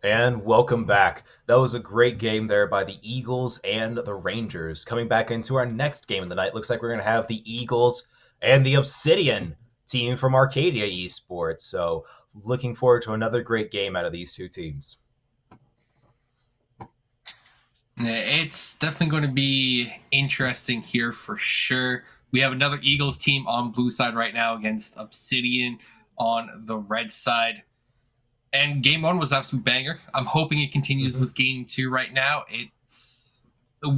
And welcome back. That was a great game there by the Eagles and the Rangers. Coming back into our next game of the night, looks like we're going to have the Eagles and the Obsidian team from Arcadia Esports. So, looking forward to another great game out of these two teams. It's definitely going to be interesting here for sure. We have another Eagles team on blue side right now against Obsidian on the red side. And game one was absolute banger. I'm hoping it continues with game two right now.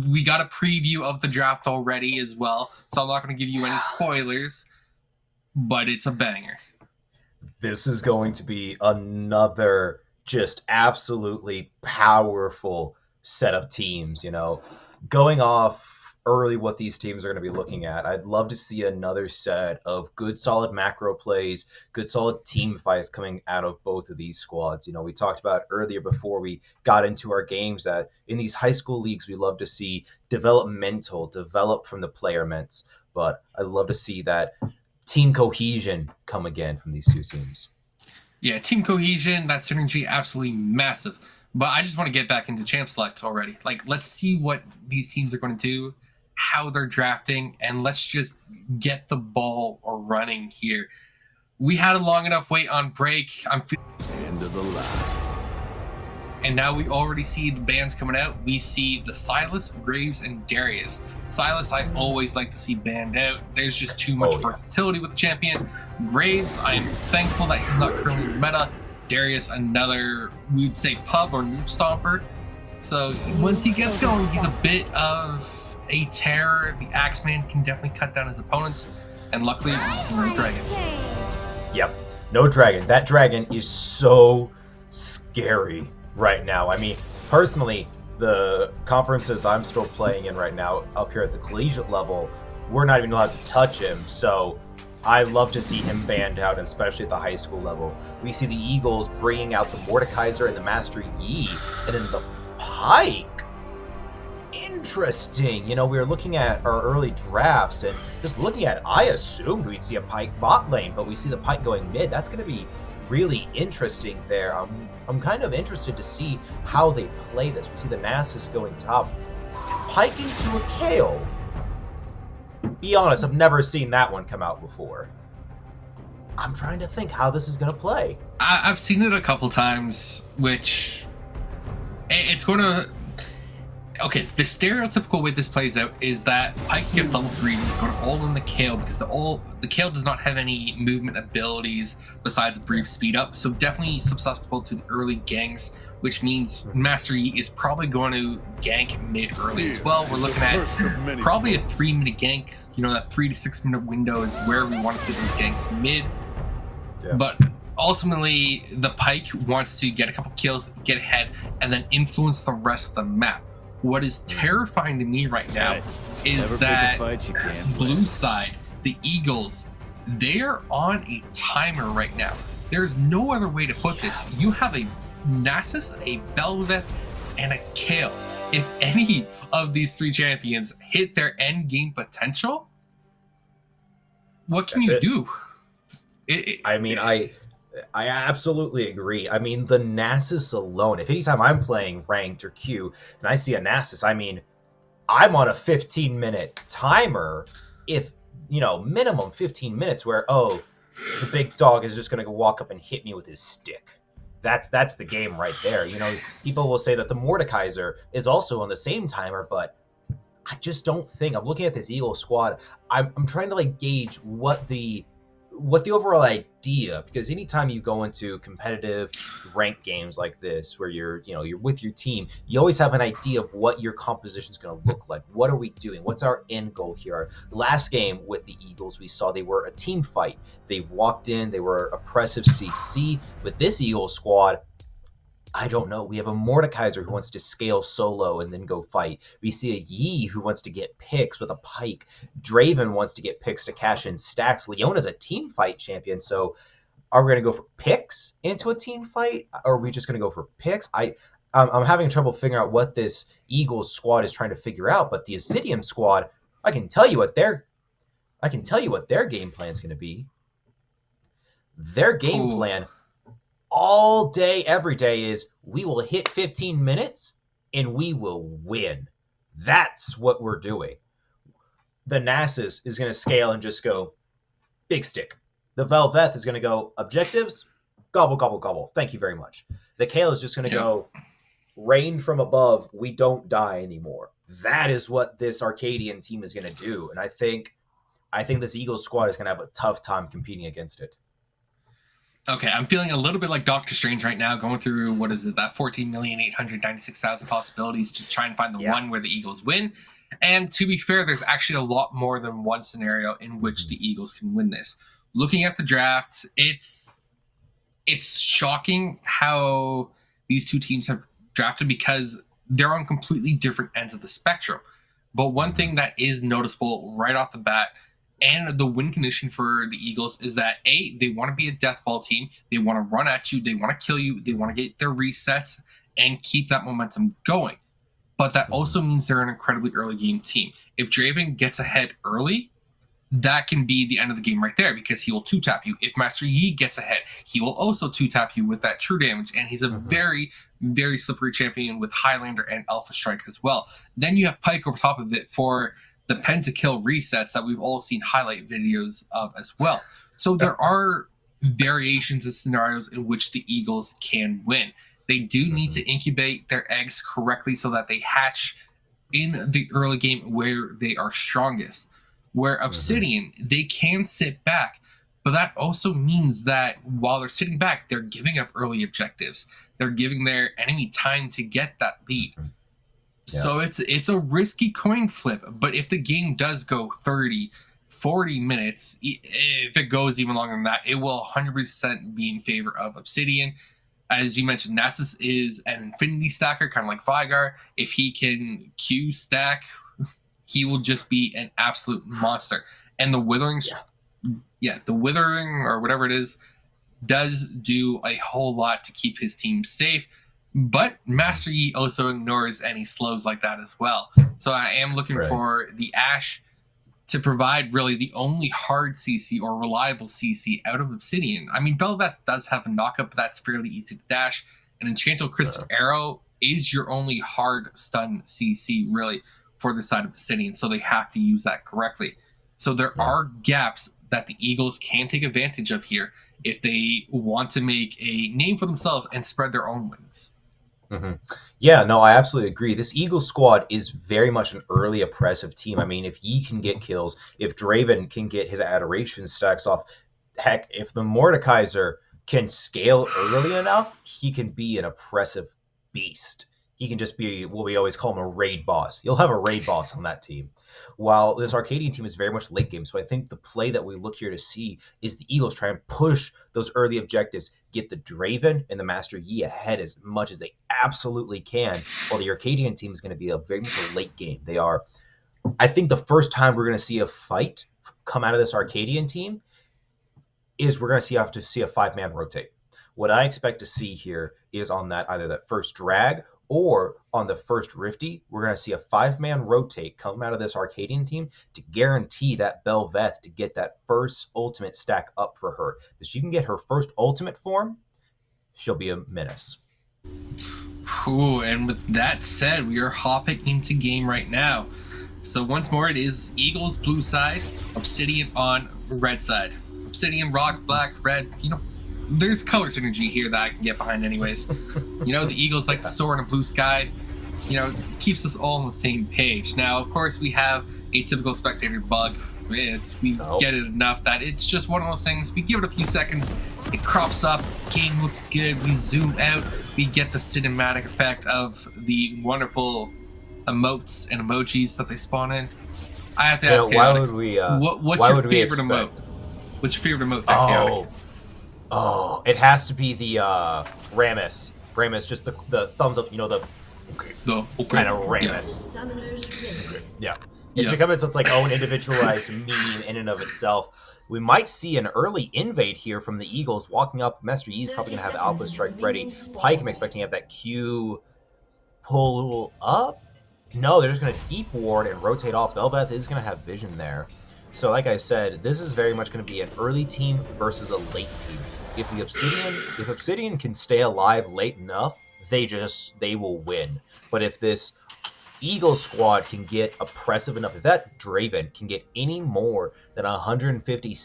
We got a preview of the draft already as well, so I'm not going to give you any spoilers, but it's a banger. This is going to be another just absolutely powerful set of teams, going off early what these teams are going to be looking at. I'd love to see another set of good solid macro plays, good solid team fights coming out of both of these squads. We talked about earlier before we got into our games that in these high school leagues we love to see develop from the player ments, but I'd love to see that team cohesion come again from these two teams. Yeah, team cohesion, that synergy, absolutely massive. But I just want to get back into champ select already. Let's see what these teams are going to do, how they're drafting, and let's just get the ball running here. We had a long enough wait on break. End of the line. And now we already see the bans coming out. We see the Silas, Graves, and Darius. Silas, I always like to see banned out. There's just too much versatility with the champion. Graves, I am thankful that he's not currently in the meta. Darius, another, we'd say pub or noob stomper. So once he gets going, he's a bit of a terror. The Axeman can definitely cut down his opponents. And luckily, we see no dragon. Yep, no dragon. That dragon is so scary right now. I mean, personally, the conferences I'm still playing in right now, up here at the collegiate level, we're not even allowed to touch him. So I love to see him banned out, especially at the high school level. We see the Eagles bringing out the Mordekaiser and the Master Yi, and then the Pike. Interesting. We were looking at our early drafts and just looking at it, I assumed we'd see a Pike bot lane, but we see the Pike going mid. That's going to be really interesting there. I'm kind of interested to see how they play this. We see the Nasus going top, Pike into a Kale. Be honest, I've never seen that one come out before. I'm trying to think how this is going to play. I've seen it a couple times, which it's going to... Okay, the stereotypical way this plays out is that Pike gets level 3 and he's going all in the Kale because the Kale does not have any movement abilities besides brief speed up, so definitely susceptible to the early ganks, which means Master Yi is probably going to gank mid early as well. We're looking at probably a 3-minute gank. That 3 to 6 minute window is where we want to see these ganks mid. Yeah. But ultimately, the Pike wants to get a couple kills, get ahead, and then influence the rest of the map. What is terrifying to me right now is that blue side, the Eagles, they're on a timer right now. There's no other way to put this. You have a Nasus, a Belveth, and a Kale. If any of these three champions hit their end game potential, what can you do? I absolutely agree. I mean, the Nasus alone, if anytime I'm playing ranked or Q and I see a Nasus, I'm on a 15-minute timer. If, minimum 15 minutes where, the big dog is just going to walk up and hit me with his stick. That's the game right there. People will say that the Mordekaiser is also on the same timer, but I just don't think. I'm looking at this Eagle squad. I'm trying to gauge what the overall idea, because anytime you go into competitive ranked games like this where you're with your team, you always have an idea of what your composition is going to look like. What are we doing? What's our end goal here? Last game with the Eagles, we saw they were a team fight. They walked in, they were oppressive CC. With this Eagle squad, I don't know. We have a Mordekaiser who wants to scale solo and then go fight. We see a Yi who wants to get picks with a Pike. Draven wants to get picks to cash in stacks. Leona's a team fight champion. So are we going to go for picks into a team fight? Or are we just going to go for picks? I'm having trouble figuring out what this Eagles squad is trying to figure out. But the Obsidian squad, I can tell you what their game plan is going to be. Their game plan all day, every day is we will hit 15 minutes and we will win. That's what we're doing. The Nasus is going to scale and just go big stick. The Velveth is going to go objectives, gobble, gobble, gobble. Thank you very much. The Kale is just going to go rain from above. We don't die anymore. That is what this Arcadian team is going to do. And I think this Eagles squad is going to have a tough time competing against it. Okay, I'm feeling a little bit like Doctor Strange right now, going through, what is it, that 14,896,000 possibilities to try and find the one where the Eagles win. And to be fair, there's actually a lot more than one scenario in which the Eagles can win this. Looking at the draft, it's shocking how these two teams have drafted because they're on completely different ends of the spectrum. But one thing that is noticeable right off the bat, and the win condition for the Eagles, is that they want to be a death ball team. They want to run at you. They want to kill you. They want to get their resets and keep that momentum going. But that also means they're an incredibly early game team. If Draven gets ahead early, that can be the end of the game right there because he will 2-tap you. If Master Yi gets ahead, he will also 2-tap you with that true damage. And he's a very, very slippery champion with Highlander and Alpha Strike as well. Then you have Pyke over top of it for the pentakill resets that we've all seen highlight videos of as well. So there are variations of scenarios in which the Eagles can win. They do need to incubate their eggs correctly so that they hatch in the early game where they are strongest. Where Obsidian, they can sit back, but that also means that while they're sitting back, they're giving up early objectives. They're giving their enemy time to get that lead. So it's a risky coin flip, but if the game does go 30, 40 minutes, if it goes even longer than that, it will 100% be in favor of Obsidian. As you mentioned, Nasus is an infinity stacker, kind of like Vigar. If he can Q stack, he will just be an absolute monster. And the Withering, the Withering or whatever it is, does do a whole lot to keep his team safe. But Master Yi also ignores any slows like that as well. So I am looking for the Ashe to provide really the only hard CC or reliable CC out of Obsidian. I mean, Belveth does have a knockup, but that's fairly easy to dash. And Enchantal Crystal Arrow is your only hard stun CC, really, for the side of Obsidian. So they have to use that correctly. So there are gaps that the Eagles can take advantage of here if they want to make a name for themselves and spread their own wings. Yeah, no, I absolutely agree. This Eagles squad is very much an early oppressive team. I mean, if Yi can get kills, if Draven can get his adoration stacks off, heck, if the Mordekaiser can scale early enough, he can be an oppressive beast. He can just be what we always call him, a raid boss. You'll have a raid boss on that team. While this Arcadian team is very much late game, so I think the play that we look here to see is the Eagles try and push those early objectives, get the Draven and the Master Yi ahead as much as they absolutely can, while the Arcadian team is going to be a very much a late game. They are, I think the first time we're going to see a fight come out of this Arcadian team is we're going to have to see a 5-man rotate. What I expect to see here is on that either that first drag or on the first Rifty, we're going to see a 5-man rotate come out of this Arcadian team to guarantee that Belveth to get that first ultimate stack up for her. If she can get her first ultimate form, she'll be a menace. Ooh, and with that said, we are hopping into game right now. So once more, it is Eagles blue side, Obsidian on red side. Obsidian, rock, black, red, there's color synergy here that I can get behind anyways. The Eagles like the sword and blue sky. Keeps us all on the same page. Now, of course, we have a typical spectator bug. We get it enough that it's just one of those things. We give it a few seconds, it crops up, game looks good, we zoom out, we get the cinematic effect of the wonderful emotes and emojis that they spawn in. I have to ask why would we, what's your favorite emote? What's your favorite emote that Chaotic? Oh, it has to be the Rammus. Rammus, just the thumbs up, the kind of Rammus. Yeah. It's become its own individualized meme in and of itself. We might see an early invade here from the Eagles walking up. Master Yi's probably going to have Alpha Strike ready. Pyke, I'm expecting to have that Q pull up. No, they're just going to deep ward and rotate off. Belveth is going to have vision there. So like I said, this is very much going to be an early team versus a late team. If Obsidian can stay alive late enough, they will win. But if this Eagle squad can get oppressive enough, if that Draven can get any more than 150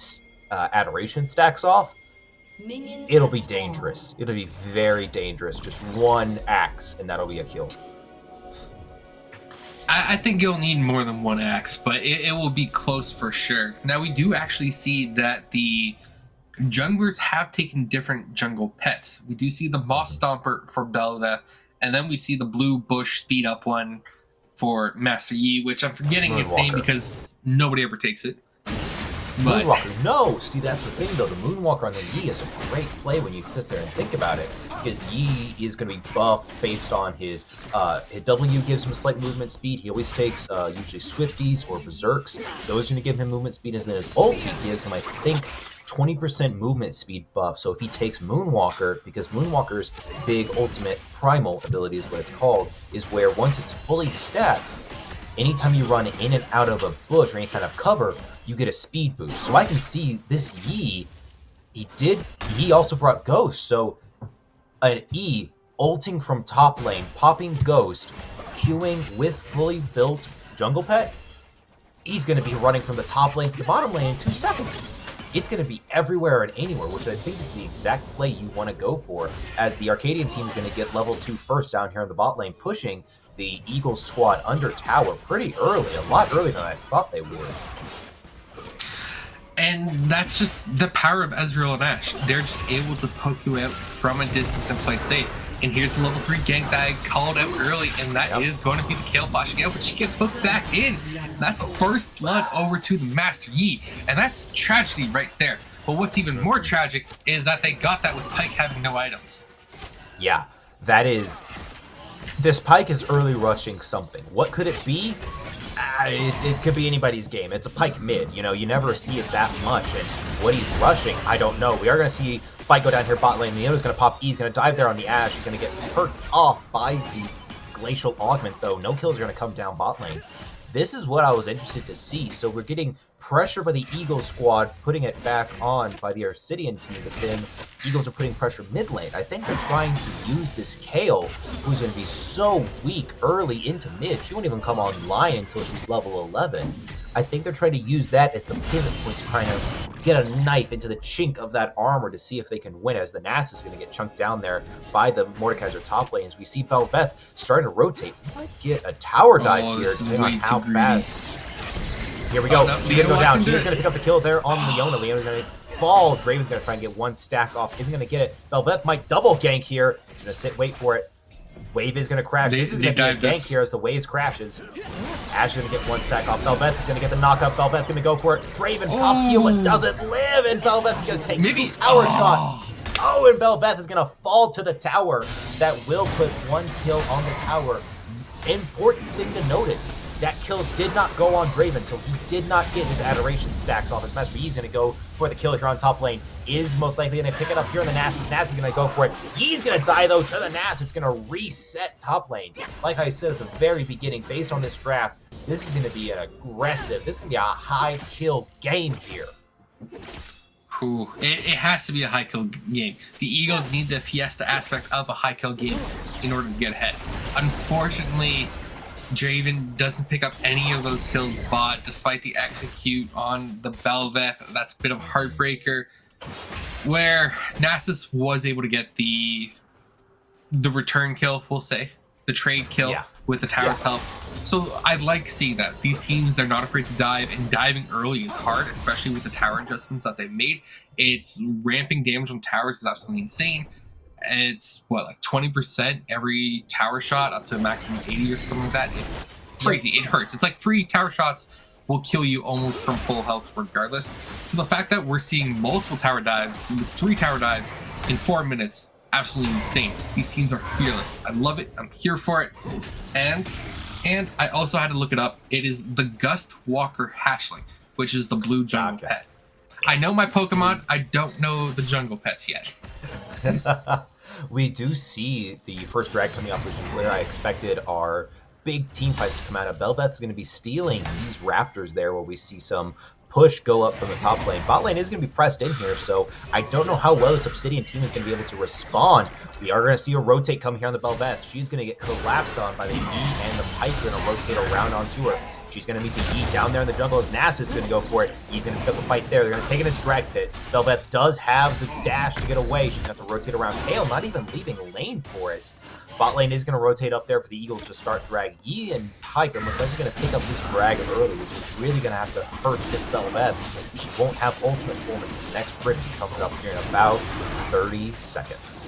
adoration stacks off, it'll be dangerous. It'll be very dangerous. Just one axe, and that'll be a kill. I think you'll need more than one axe, but it will be close for sure. Now, we do actually see that the junglers have taken different jungle pets. We do see the Moss Stomper for Bel'Veth, and then we see the blue bush speed up one for Master Yi, which I'm forgetting its name because nobody ever takes it. But Moonwalker, no! See, that's the thing, though. The Moonwalker on the Yi is a great play when you sit there and think about it, because Yi is going to be buffed based on his W gives him a slight movement speed. He always takes usually Swifties or Berserks. Those are going to give him movement speed, and then his ulti gives him, I think, 20% movement speed buff. So if he takes Moonwalker, because Moonwalker's big ultimate primal ability is what it's called, is where once it's fully stacked, anytime you run in and out of a bush or any kind of cover, you get a speed boost. So I can see this Yi, he also brought Ghost, so an E ulting from top lane, popping Ghost, queuing with fully built jungle pet, he's going to be running from the top lane to the bottom lane in 2 seconds. It's going to be everywhere and anywhere, which I think is the exact play you want to go for, as the Arcadian team is going to get level 2 first down here in the bot lane, pushing the Eagles squad under tower pretty early, a lot earlier than I thought they would. And that's just the power of Ezreal and Ashe. They're just able to poke you out from a distance and play safe. And here's the level 3 gank that I called out early, and that is going to be the kill flashing out, but she gets hooked back in. That's first blood over to the Master Yi, and that's tragedy right there. But what's even more tragic is that they got that with Pyke having no items. Yeah, that is... This Pyke is early rushing something. What could it be? It could be anybody's game. It's a Pyke mid, you know, you never see it that much, and what he's rushing, I don't know. We are going to see Pyke go down here bot lane, Leona's going to pop E, he's going to dive there on the Ashe, he's going to get perked off by the Glacial Augment, though. No kills are going to come down bot lane. This is what I was interested to see, so we're getting pressure by the Eagles squad, putting it back on by the Arcadia team, but then Eagles are putting pressure mid lane. I think they're trying to use this Kayle, who's going to be so weak early into mid. She won't even come online until she's level 11. I think they're trying to use that as the pivot point to kind of get a knife into the chink of that armor to see if they can win, as the Nass is going to get chunked down there by the Mordekaiser top lanes. We see Bel'Veth starting to rotate. We might get a tower dive here, depending on how fast. Here we go. She's going to go down. She's going to pick up the kill there on Leona. Leona's going to fall. Draven's going to try and get one stack off. Isn't going to get it. Bel'Veth might double gank here. She's going to sit, wait for it. Wave is going to crash. This is going to be a gank here as the Waves crashes. Ashe is going to get one stack off. Bel'Veth is going to get the knockup. Bel'Veth's going to go for it. Draven pops heal and doesn't live. And Bel'Veth is going to take 2 tower shots. Oh, and Bel'Veth is going to fall to the tower. That will put 1 kill on the tower. Important thing to notice. That kill did not go on Draven, so he did not get his adoration stacks off. His Master Yi's going to go for the kill here on top lane. Is most likely going to pick it up here in the Nass. Nass is going to go for it. Yi's going to die, though, to the Nass. It's going to reset top lane. Like I said at the very beginning, based on this draft, this is going to be an aggressive, this is going to be a high kill game here. Ooh, it has to be a high kill game. The Eagles need the Fiesta aspect of a high kill game in order to get ahead. Unfortunately, Draven doesn't pick up any of those kills bot, despite the execute on the Bel'Veth. That's a bit of a heartbreaker, where Nasus was able to get the return kill, we'll say, the trade kill with the tower's help. So I'd like to see that. These teams, they're not afraid to dive, and diving early is hard, especially with the tower adjustments that they've made. It's ramping damage on towers is absolutely insane. It's what, like 20% every tower shot up to a maximum of 80 or something like that. It's crazy. It hurts. It's like 3 tower shots will kill you almost from full health regardless. So the fact that we're seeing multiple tower dives, this 3 tower dives in 4 minutes, absolutely insane. These teams are fearless. I love it. I'm here for it. And I also had to look it up. It is the Gust Walker Hatchling, which is the blue jungle pet. I know my Pokemon. I don't know the jungle pets yet. We do see the first drag coming off, which is where I expected our big team fights to come out of. Bel'Veth's going to be stealing these Raptors there, where we see some push go up from the top lane. Bot lane is going to be pressed in here, so I don't know how well this Obsidian team is going to be able to respond. We are going to see a rotate come here on the Bel'Veth. She's going to get collapsed on by the E, and the Pike going to rotate around onto her. She's going to meet the E down there in the jungle as Nasus is going to go for it. He's going to pick up a fight there. They're going to take it as Drag Pit. Bel'Veth does have the dash to get away. She's going to have to rotate around. Kale not even leaving lane for it. Bot lane is going to rotate up there for the Eagles to start drag. Yi and Pike are most likely going to pick up this drag early, which is really going to have to hurt this Bel'Veth. She won't have ultimate form until the next Rift comes up here in about 30 seconds.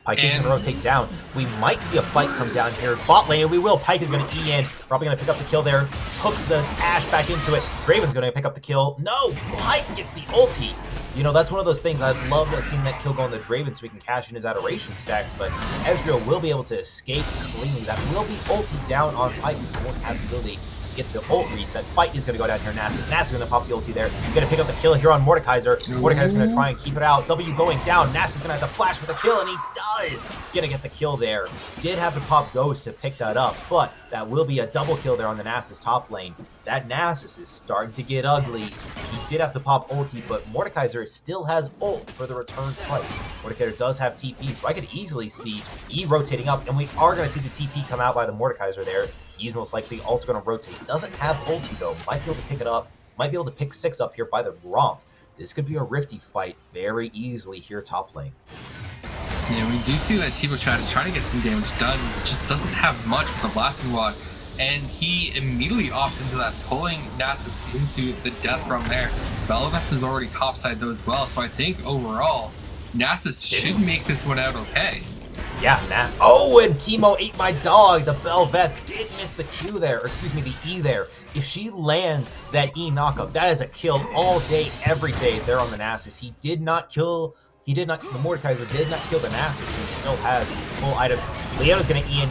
Pike is going to rotate down. We might see a fight come down here. Bot lane, and we will. Pike is going to E in. Probably going to pick up the kill there. Hooks the Ashe back into it. Draven's going to pick up the kill. No! Pike gets the ulti. You know, that's one of those things. I'd love to have seen that kill go on the Draven so we can cash in his adoration stacks, but Ezreal will be able to escape cleanly. That will be ulti down on Pike, so he won't have the ability to get the ult reset. Fight is going to go down here. Nasus is going to pop the ulti there. He's going to pick up the kill here on Mordekaiser. Mordekaiser's going to try and keep it out. W going down. Nasus is going to have to flash for the kill, and he does going to get the kill there. Did have to pop Ghost to pick that up, but that will be a double kill there on the Nasus top lane. That Nasus is starting to get ugly. He did have to pop ulti, but Mordekaiser still has ult for the return fight. Mordekaiser does have TP, so I could easily see E rotating up, and we are going to see the TP come out by the Mordekaiser there. E's most likely also going to rotate. Doesn't have ulti though. Might be able to pick it up. Might be able to pick 6 up here by the Romp. This could be a Rifty fight very easily here top lane. Yeah, we do see that Tivo Chat is trying to get some damage done, just doesn't have much with the Blasting Rod. And he immediately opts into that, pulling Nasus into the death from there. Bel'Veth is already topside though as well, so I think overall, Nasus should make this one out okay. Yeah, oh, and Teemo ate my dog. The Bel'Veth did miss the Q there, or excuse me, the E there. If she lands that E knockup, that is a kill all day, every day there on the Nasus. The Mordekaiser did not kill the Nasus, so he still has full items. Leona's going to E in,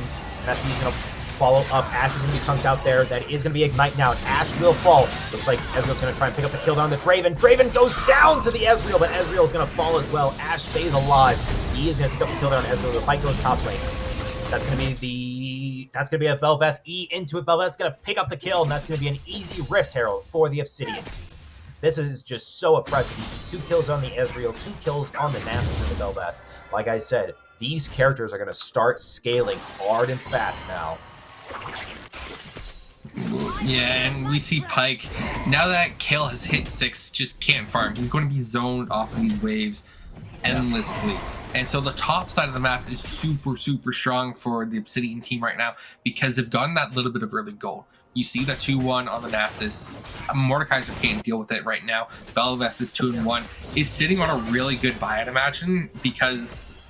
and he's going to follow up. Ashe is going to be chunked out there. That is going to be Ignite now. Ashe will fall. Looks like Ezreal's going to try and pick up the kill down the Draven. Draven goes down to the Ezreal, but Ezreal is going to fall as well. Ashe stays alive. He is going to pick up the kill down on Ezreal. The fight goes top lane. That's going to be a Bel'Veth E into it. Bel'Veth's going to pick up the kill, and that's going to be an easy Rift Herald for the Obsidian team. This is just so oppressive. You see 2 kills on the Ezreal, 2 kills on the Nasus and the Bel'Veth. Like I said, these characters are going to start scaling hard and fast now. Yeah, and we see Pike, now that Kale has hit 6, just can't farm. He's going to be zoned off of these waves endlessly. And so the top side of the map is super, super strong for the Obsidian team right now because they've gotten that little bit of early gold. You see the 2-1 on the Nasus. Mordekaiser can't deal with it right now. Bel'Veth is 2-1. Is sitting on a really good buy, I'd imagine, because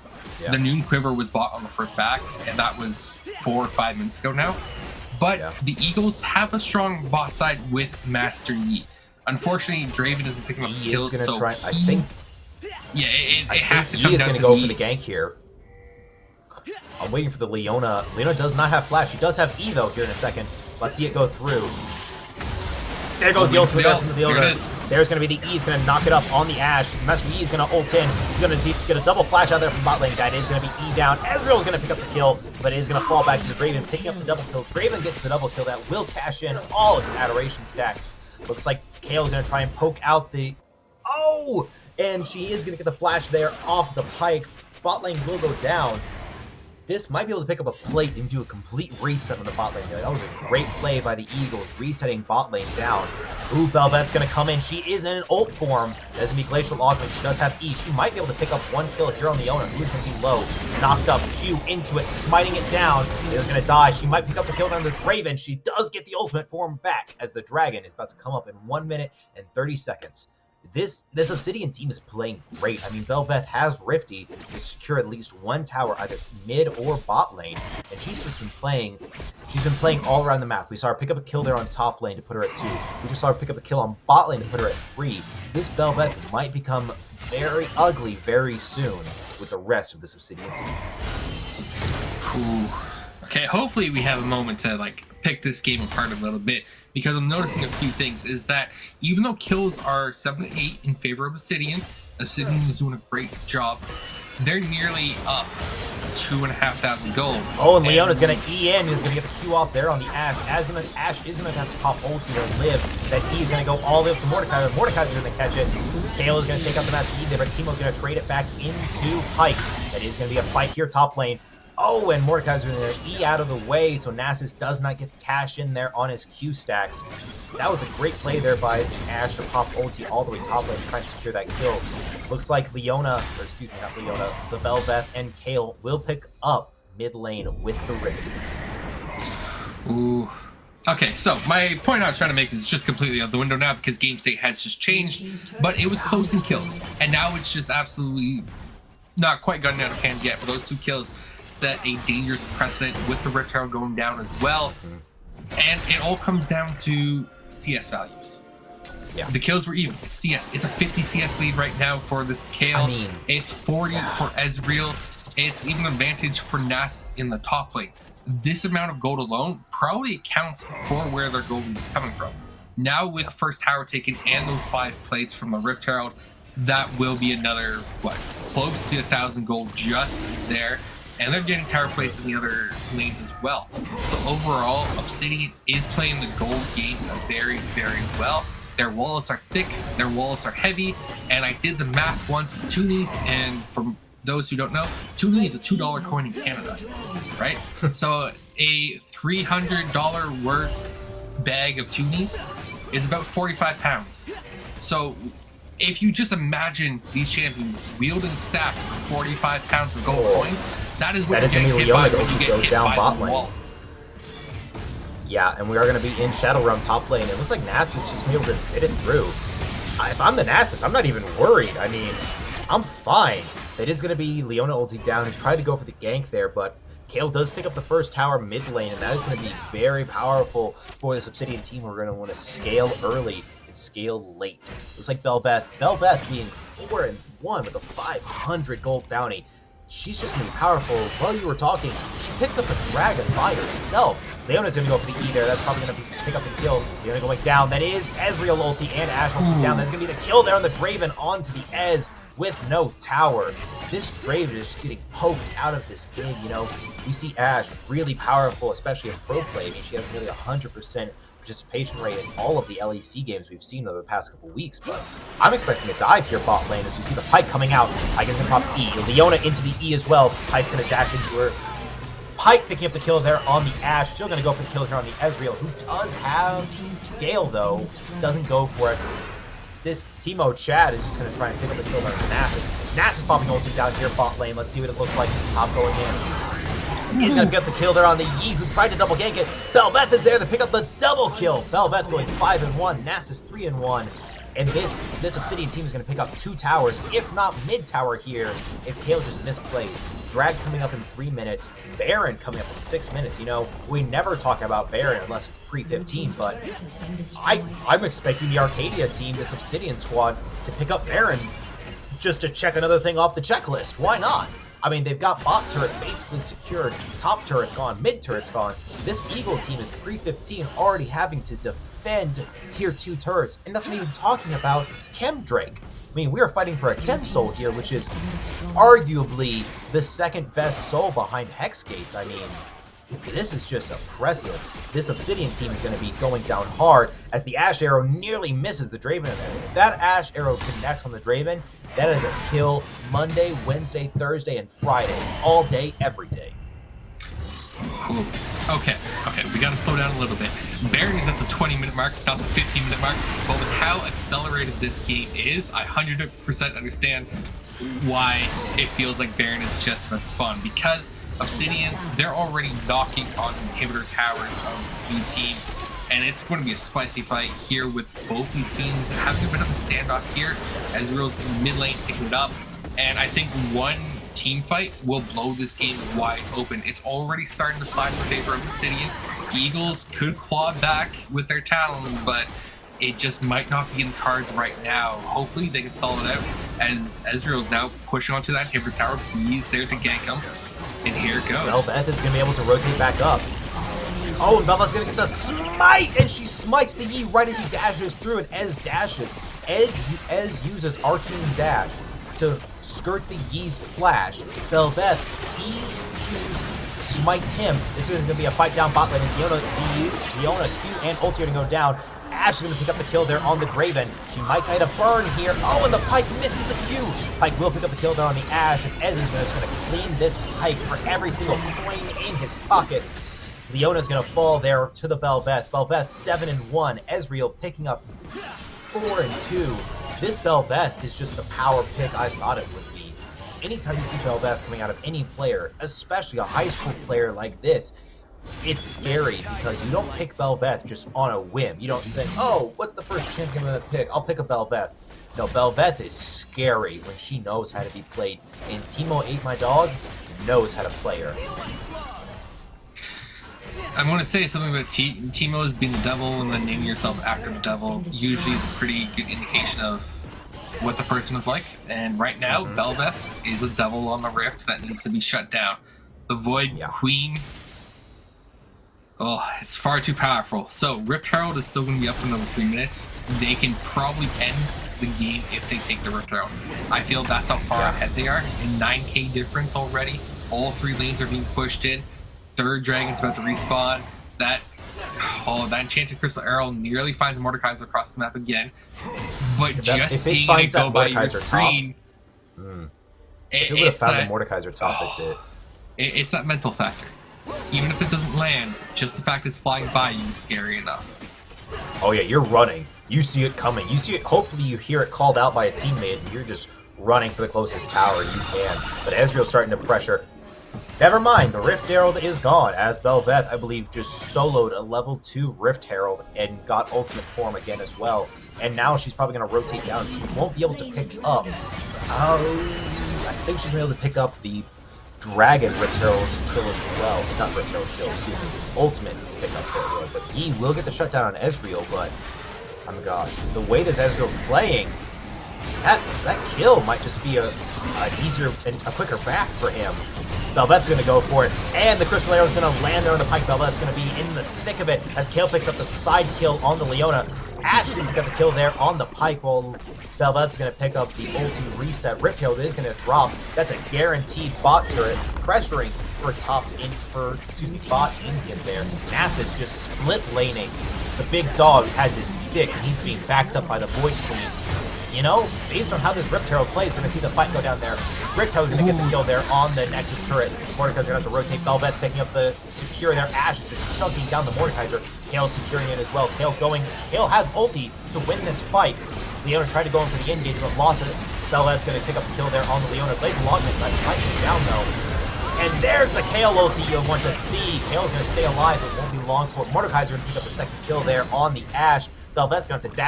the Noon Quiver was bought on the first back, and that was 4 or 5 minutes ago now. But the Eagles have a strong bot side with Master Yi. Unfortunately, Draven isn't picking up kills, so I think it has to come Yi is down going to go for the gank here. I'm waiting for the Leona. Leona does not have flash. She does have E though here in a second. Let's see it go through. There goes the ultimate from the Leona. There's going to be the E. He's going to knock it up on the Ashe. Master Yi is going to ult in. He's going to get a double flash out there from bot lane. That is going to be E down. Ezreal is going to pick up the kill, but it is going to fall back to Draven, picking up the double kill. Draven gets the double kill. That will cash in all of his adoration stacks. Looks like Kale's going to try and poke out the... Oh! And she is going to get the flash there off the Pike. Bot lane will go down. This might be able to pick up a plate and do a complete reset on the bot lane. That was a great play by the Eagles, resetting bot lane down. Ooh, Bel'Veth's going to come in. She is in an ult form. That's going to be Glacial Augment. She does have E. She might be able to pick up 1 kill here on the owner, who's going to be low. Knocked up. Q into it, smiting it down. It's going to die. She might pick up the kill down the Draven. She does get the ultimate form back as the Dragon is about to come up in 1 minute and 30 seconds. This Obsidian team is playing great. I mean, Bel'Veth has Rifty to secure at least 1 tower, either mid or bot lane, and she's been playing all around the map. We saw her pick up a kill there on top lane to put her at 2. We just saw her pick up a kill on bot lane to put her at 3. This Bel'Veth might become very ugly very soon with the rest of this Obsidian team. Ooh. Okay, hopefully we have a moment to pick this game apart a little bit, because I'm noticing a few things. Is that even though kills are 7-8 in favor of Obsidian is doing a great job. They're nearly up 2,500 gold. Oh, and Leona's going to E in. He's going to get the Q off there on the Ashe. Ash is going to have to pop ulti to live. That E is going to go all the way up to Mordecai. Mordecai's going to catch it. Kale is going to take out the match E there, but Teemo's going to trade it back into Pyke. That is going to be a fight here top lane. Oh, and Mordecai's going to E out of the way, so Nasus does not get the cash in there on his Q stacks. That was a great play there by Ashe to pop ulti all the way top lane, trying to secure that kill. Looks like Leona, or excuse me, not Leona, the Bel'Veth and Kale will pick up mid lane with the Riven. Ooh. Okay, so my point I was trying to make is just completely out the window now because game state has just changed, but it was close in kills, and now it's just absolutely not quite gotten out of hand yet. But those 2 kills set a dangerous precedent with the Rift Herald going down as well, and it all comes down to CS values. Yeah. The kills were even. It's CS. It's a 50 CS lead right now for this Kale. I mean, it's 40 for Ezreal. It's even an advantage for Nasus in the top lane. This amount of gold alone probably accounts for where their gold is coming from. Now with first tower taken and those 5 plates from the Rift Herald, that will be another, what, close to 1,000 gold just there. And they're getting tower plates in the other lanes as well. So overall, Obsidian is playing the gold game very, very well. Their wallets are thick, their wallets are heavy, and I did the math once with Toonies, and for those who don't know, Toonie is a $2 coin in Canada, right? So a $300 worth bag of Toonies is about 45 pounds. So if you just imagine these champions wielding sacks of 45 pounds of gold coins, that is what you're getting hit by when you get hit by the wall. Yeah, and we are going to be in Shadow Realm top lane. It looks like Nasus just be able to sit it through. If I'm the Nasus, I'm not even worried. I mean, I'm fine. It is going to be Leona ulti down. He tried to go for the gank there, but Kale does pick up the first tower mid lane, and that is going to be very powerful for this Obsidian team. We're going to want to scale early and scale late. Looks like Bel'Veth being 4-1 with a 500 gold bounty. She's just going to be powerful. While you were talking, she picked up a dragon by herself. Leona's going to go for the E there. That's probably going to pick up the kill. Leona going down. That is Ezreal ulti and Ashe ulti down. That's going to be the kill there on the Draven onto the Ez with no tower. This Draven is just getting poked out of this game, you know. We see Ashe really powerful, especially in pro play. I mean, she has nearly 100% participation rate in all of the LEC games we've seen over the past couple weeks, but I'm expecting a dive here bot lane as you see the Pyke coming out. Pyke is going to pop E. Leona into the E as well. Pyke's going to dash into her. Pyke picking up the kill there on the Ashe. Still going to go for the kill here on the Ezreal, who does have Gale, though. Doesn't go for it. This Teemo Chad is just going to try and pick up the kill there on Nasus. Nasus popping ulti down here bot lane. Let's see what it looks like. Top going in. He's going to get the kill there on the Yi, who tried to double gank it. Bel'Veth is there to pick up the double kill. Bel'Veth going 5-1. Nasus 3-1. And this Obsidian team is going to pick up 2 towers, if not mid-tower here, if Kale just misplays. Drag coming up in 3 minutes. Baron coming up in 6 minutes. You know, we never talk about Baron unless it's pre-15, but I'm expecting the Arcadia team, this Obsidian squad, to pick up Baron just to check another thing off the checklist. Why not? I mean, they've got bot turret basically secured. Top turret's gone. Mid turret's gone. This Eagle team is pre-15 already having to defend tier 2 turrets. And that's not even talking about Chem Drake. I mean, we are fighting for a Chem Soul here, which is arguably the second best soul behind Hex Gates. I mean, this is just oppressive. This Obsidian team is going to be going down hard as the Ashe arrow nearly misses the Draven in there. If that Ashe arrow connects on the Draven, that is a kill Monday, Wednesday, Thursday, and Friday. All day, every day. Ooh. Okay, we got to slow down a little bit. Baron is at the 20-minute mark, not the 15-minute mark, but with how accelerated this game is, I 100% understand why it feels like Baron is just about to spawn, because Obsidian, they're already knocking on inhibitor towers of the team, and it's going to be a spicy fight here with both these teams having a bit of a standoff here. Ezreal's in mid lane picking it up, and I think one team fight will blow this game wide open. It's already starting to slide in favor of Obsidian. Eagles could claw back with their talon, but it just might not be in the cards right now. Hopefully they can stall it out as Ezreal's now pushing onto that inhibitor tower. He's there to gank him. And here it goes. Bel'Veth is going to be able to rotate back up. Oh, and Bel'Veth's going to get the smite! And she smites the Yi right as he dashes through, and Ez dashes. Ez uses Arcane Dash to skirt the Yee's flash. Belveth, Yee's Q's smites him. This is going to be a fight down bot lane. Leona, Q, and ulti are going to go down. Ashe is going to pick up the kill there on the Draven. She might get a burn here. Oh, and the Pyke misses the Q. Pyke will pick up the kill there on the Ashe as Ez is going to clean this Pyke for every single coin in his pockets. Leona's going to fall there to the Belveth. Belveth 7-1. Ezreal picking up 4-2. This Belveth is just the power pick I thought it would be. Anytime you see Belveth coming out of any player, especially a high school player like this, it's scary because you don't pick Belveth just on a whim. You don't think, oh, what's the first champion I'm going to pick? I'll pick a Belveth. No, Belveth is scary when she knows how to be played. And Teemo Ate My Dog knows how to play her. I want to say something about Teemo's being the devil and then naming yourself after the devil usually is a pretty good indication of what the person is like. And right now, Belveth is a devil on the Rift that needs to be shut down. The Void Queen, oh, it's far too powerful. So Rift Herald is still going to be up for another 3 minutes. They can probably end the game if they take the Rift Herald. I feel that's how far ahead they are. In 9k difference already. All 3 lanes are being pushed in. Third dragon's about to respawn. That enchanted crystal arrow nearly finds Mordekaiser across the map again. But just seeing it go by your screen, it would have found the Mordekaiser top. That's it. It's that mental factor. Even if it doesn't land, just the fact it's flying by you is scary enough. Oh yeah, you're running. You see it coming. You see it. Hopefully you hear it called out by a teammate, and you're just running for the closest tower you can. But Ezreal's starting to pressure. Never mind, the Rift Herald is gone, as Belveth, I believe, just soloed a level 2 Rift Herald and got ultimate form again as well. And now she's probably going to rotate down. She won't be able to pick up. I think she's going to be able to pick up the Dragon Rift Herald kill as well. Not Rift Herald kill, excuse me. Ultimate pick up there. But he will get the shutdown on Ezreal, but oh my gosh, the way this Ezreal's playing, that kill might just be an easier and a quicker back for him. Belveth's going to go for it, and the Crystal Arrow is going to land there on the Pyke. Belveth's going to be in the thick of it as Kayle picks up the side kill on the Leona. Ashe got the kill there on the Pyke, while Belveth's going to pick up the ulti reset. Rift Herald is going to drop. That's a guaranteed bot turret, pressuring for bot Indian there. Nasus just split laning. The big dog has his stick, and he's being backed up by the Void Queen. You know, based on how this Rift Herald plays, we're going to see the fight go down there. Rift Herald's going to get the kill there on the Nexus turret. Mordekaiser's going to have to rotate. Belveth picking up the secure there. Ashe is just chunking down the Mordekaiser. Kayle securing it as well. Kayle has ulti to win this fight. Leona tried to go in for the engage, but lost it. Belveth's going to pick up the kill there on the Leona. Plays a long minute, but fight is down though. And there's the Kayle ulti you want to see. Kayle's going to stay alive, but it won't be long for Mordekaiser to pick up the second kill there on the Ashe. Belveth's going to have to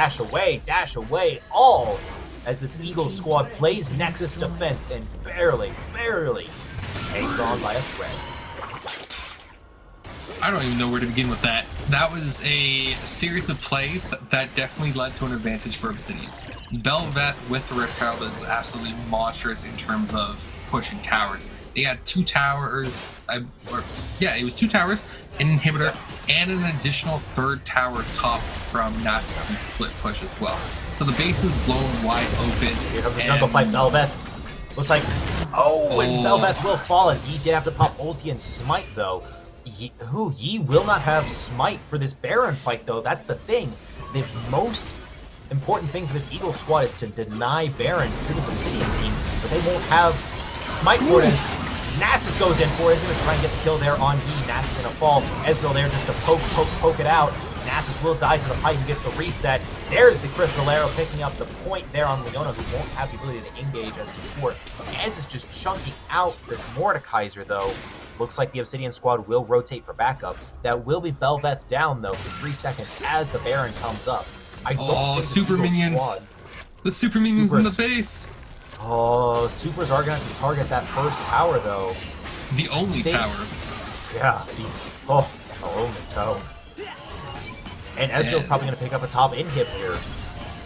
dash away all as this Eagle squad plays Nexus defense and barely hangs on by a thread. I don't even know where to begin with that. That was a series of plays that definitely led to an advantage for Obsidian. Belveth with the Rift Herald is absolutely monstrous in terms of pushing towers. They had 2 towers, it was 2 towers, an inhibitor, and an additional 3rd tower top from Nasus' split push as well. So the base is blown wide open. Here comes the jungle fight, Belveth. Looks like, and Belveth will fall as Yi did have to pop ulti and smite though. Yi will not have smite for this Baron fight though, that's the thing. The most important thing for this Eagle squad is to deny Baron to this Obsidian team, but they won't have smite for it. Nasus goes in for it. He's going to try and get the kill there on Yi. Nasus going to fall. Ezreal there just to poke it out. Nasus will die to the Pyke and gets the reset. There's the Crystal Arrow picking up the point there on Leona, who won't have the ability to engage as support. Ez is just chunking out this Mordekaiser though. Looks like the Obsidian squad will rotate for backup. That will be Belveth down though for 3 seconds as the Baron comes up. Super minions! The super minions in the base! Oh, supers are going to have to target that first tower, though. The only tower. Yeah, the only tower. And Ezreal's probably going to pick up a top inhib here.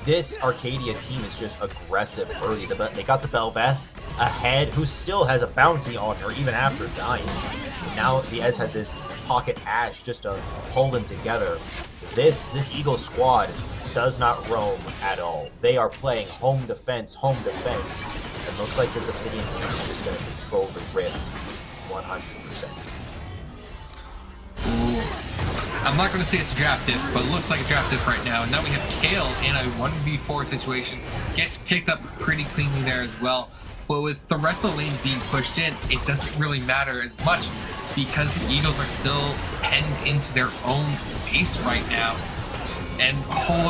This Arcadia team is just aggressive early. They got the Belveth ahead, who still has a bounty on her even after dying. Now the Ez has his pocket Ashe just to hold them together. This Eagle squad does not roam at all. They are playing home defense, and looks like this Obsidian team is just going to control the Rift 100%. Ooh. I'm not going to say it's draft diff, but it looks like a draft diff right now. And now we have Kale in a 1v4 situation. Gets picked up pretty cleanly there as well. But with the rest of the lane being pushed in, it doesn't really matter as much because the Eagles are still penned into their own base right now. And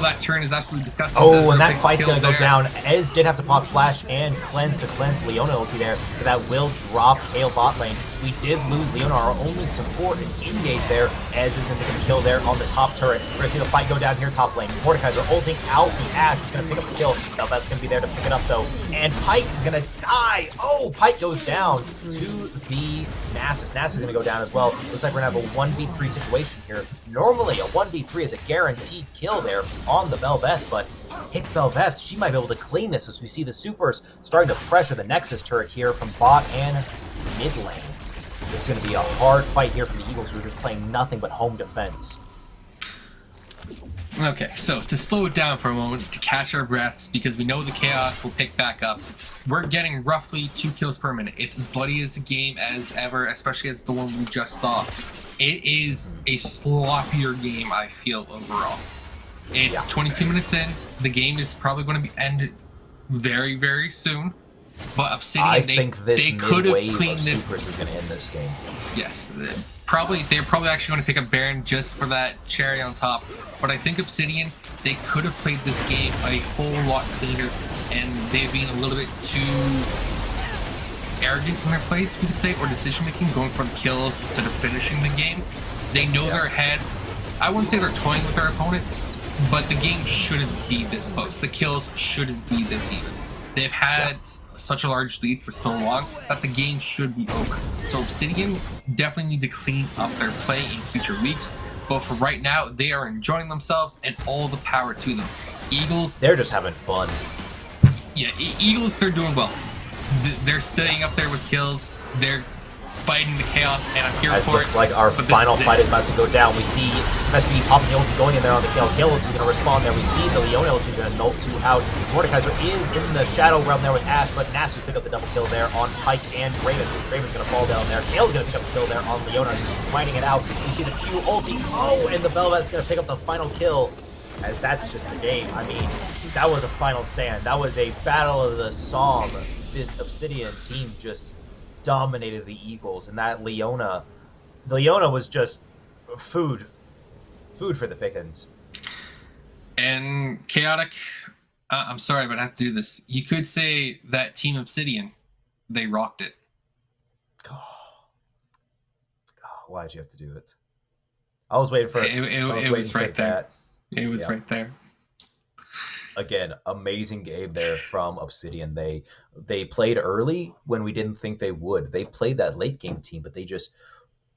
that turn is absolutely disgusting. Oh, and that fight's going to go down. Ez did have to pop Flash and Cleanse to cleanse Leona ulti there, but that will drop Kale bot lane. We did lose Leona, our only support, and engage there. Ez is going to get a kill there on the top turret. We're going to see the fight go down here top lane. Mordekaiser ulting out the Ashe. He's going to pick up the kill. Now that's going to be there to pick it up, though. And Pyke is going to die. Oh, Pyke goes down to the Nasus. Nasus is going to go down as well. Looks like we're going to have a 1v3 situation here. Normally, a 1v3 is a guaranteed kill there on the Bel'Veth, but hits Bel'Veth, she might be able to clean this as we see the supers starting to pressure the Nexus turret here from bot and mid lane. This is going to be a hard fight here for the Eagles, who are just playing nothing but home defense. Okay, so to slow it down for a moment, to catch our breaths, because we know the Chaos will pick back up, we're getting roughly 2 kills per minute. It's as bloody as a game as ever, especially as the one we just saw. It is a sloppier game, I feel, overall. It's 22 minutes in. The game is probably going to be ended very, very soon. But Obsidian, they could have cleaned this. Supers is going to end this game. Yes, they're probably actually going to pick up Baron just for that cherry on top. But I think Obsidian, they could have played this game a whole lot cleaner, and they've been a little bit too arrogant in their place, we could say, or decision making, going for the kills instead of finishing the game. They know they're ahead. I wouldn't say they're toying with their opponent, but the game shouldn't be this close. The kills shouldn't be this even. They've had such a large lead for so long that the game should be over. So Obsidian definitely need to clean up their play in future weeks. But for right now, they are enjoying themselves, and all the power to them. Eagles, they're just having fun. Yeah, Eagles, they're doing well. They're staying up there with kills. They're fighting the Chaos, and I'm here for it. Like our final fight is about to go down. We see MSB popping the ulti going in there on the Kale. Kale ulti is going to respond there. We see the Leona ulti is going to null 2 out. Mordekaiser is in the Shadow Realm there with Ashe, but Nasus pick up the double kill there on Pyke and Raven. Raven's going to fall down there. Kale's going to pick up the kill there on Leona, just fighting it out. We see the Q ulti. Oh, and the Bel'Veth's going to pick up the final kill. As that's just the game. I mean, that was a final stand. That was a battle of the Somme. This Obsidian team just dominated the Eagles, and that Leona was just food for the pickings. And Chaotic, I'm sorry, but I have to do this. You could say that Team Obsidian, they rocked it. Why'd you have to do it? I was waiting for it. It was right there. It was right there. Again, amazing game there from Obsidian. They played early when we didn't think they would. They played that late game team, but they just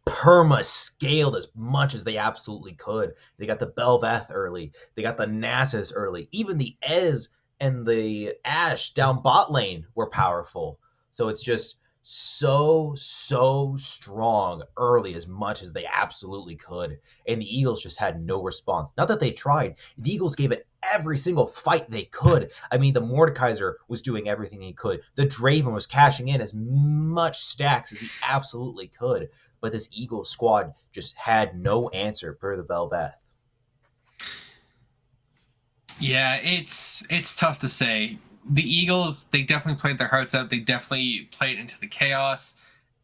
perma-scaled as much as they absolutely could. They got the Bel'Veth early. They got the Nasus early. Even the Ez and the Ashe down bot lane were powerful. So it's just so strong early as much as they absolutely could. And the Eagles just had no response. Not that they tried. The Eagles gave it every single fight they could. I mean, the Mordekaiser was doing everything he could. The Draven was cashing in as much stacks as he absolutely could. But this Eagles squad just had no answer for the Bel'Veth. Yeah, it's tough to say. The Eagles, they definitely played their hearts out. They definitely played into the chaos.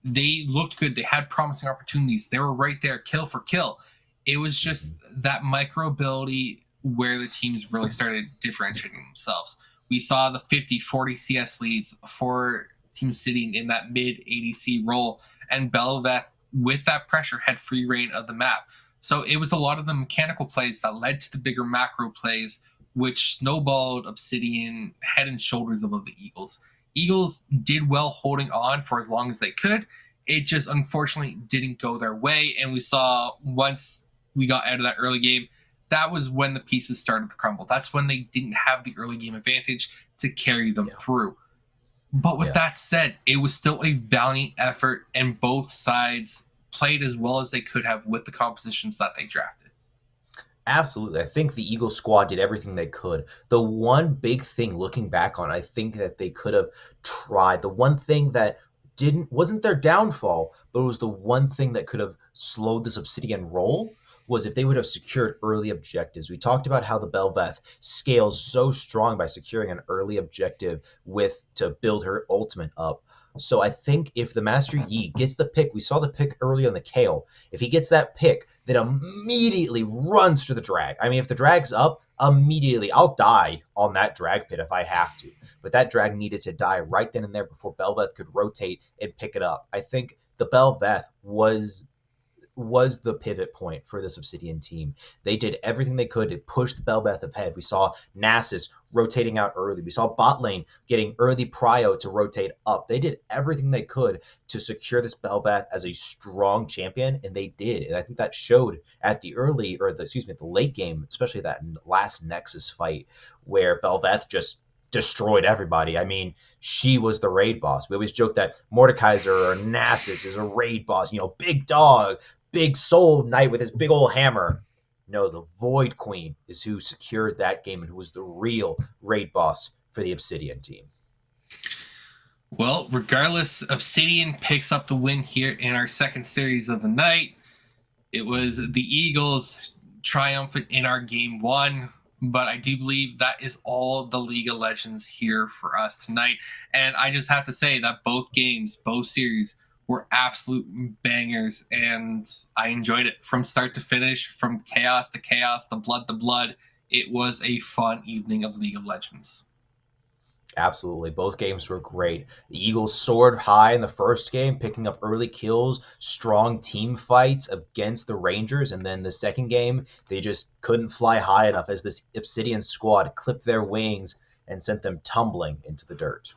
They looked good. They had promising opportunities. They were right there, kill for kill. It was just that micro ability where the teams really started differentiating themselves. We saw the 50-40 CS leads for Team Obsidian in that mid ADC role, and Bel'Veth, with that pressure, had free reign of the map. So it was a lot of the mechanical plays that led to the bigger macro plays, which snowballed Obsidian head and shoulders above the Eagles. Eagles did well holding on for as long as they could. It just unfortunately didn't go their way. And we saw once we got out of that early game, that was when the pieces started to crumble. That's when they didn't have the early game advantage to carry them through. But with that said, it was still a valiant effort, and both sides played as well as they could have with the compositions that they drafted. Absolutely. I think the Eagle squad did everything they could. The one big thing looking back on, I think that they could have tried. The one thing that didn't wasn't their downfall, but it was the one thing that could have slowed this Obsidian roll was if they would have secured early objectives. We talked about how the Belveth scales so strong by securing an early objective with to build her ultimate up. So I think if the Master Yi gets the pick, we saw the pick early on the Kale. If he gets that pick, then immediately runs to the drag. I mean, if the drag's up, immediately I'll die on that drag pit if I have to. But that drag needed to die right then and there before Belveth could rotate and pick it up. I think the Belveth was the pivot point for this Obsidian team. They did everything they could to push the Belbeth ahead. We saw Nasus rotating out early. We saw bot lane getting early prio to rotate up. They did everything they could to secure this Belveth as a strong champion, and they did. And I think that showed at the late game, especially that last Nexus fight where Belveth just destroyed everybody. I mean, she was the raid boss. We always joke that Mordekaiser or Nasus is a raid boss, big dog, big soul knight with his big old hammer. No, the Void Queen is who secured that game and who was the real raid boss for the Obsidian team. Well, regardless, Obsidian picks up the win here in our second series of the night. It was the Eagles triumphant in our game one, but I do believe that is all the League of Legends here for us tonight. And I just have to say that both games, both series, were absolute bangers, and I enjoyed it from start to finish, from chaos to chaos, the blood to blood. It was a fun evening of League of Legends. Absolutely. Both games were great. The Eagles soared high in the first game, picking up early kills, strong team fights against the Rangers. And then the second game, they just couldn't fly high enough as this Obsidian squad clipped their wings and sent them tumbling into the dirt.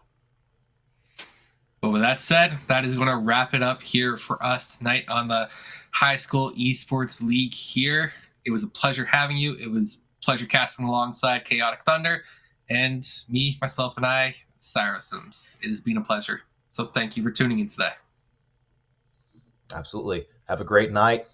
But with that said, that is going to wrap it up here for us tonight on the High School Esports League here. It was a pleasure having you. It was a pleasure casting alongside Chaotic Thunder and me, myself, and I, Cyrosims. It has been a pleasure. So thank you for tuning in today. Absolutely. Have a great night.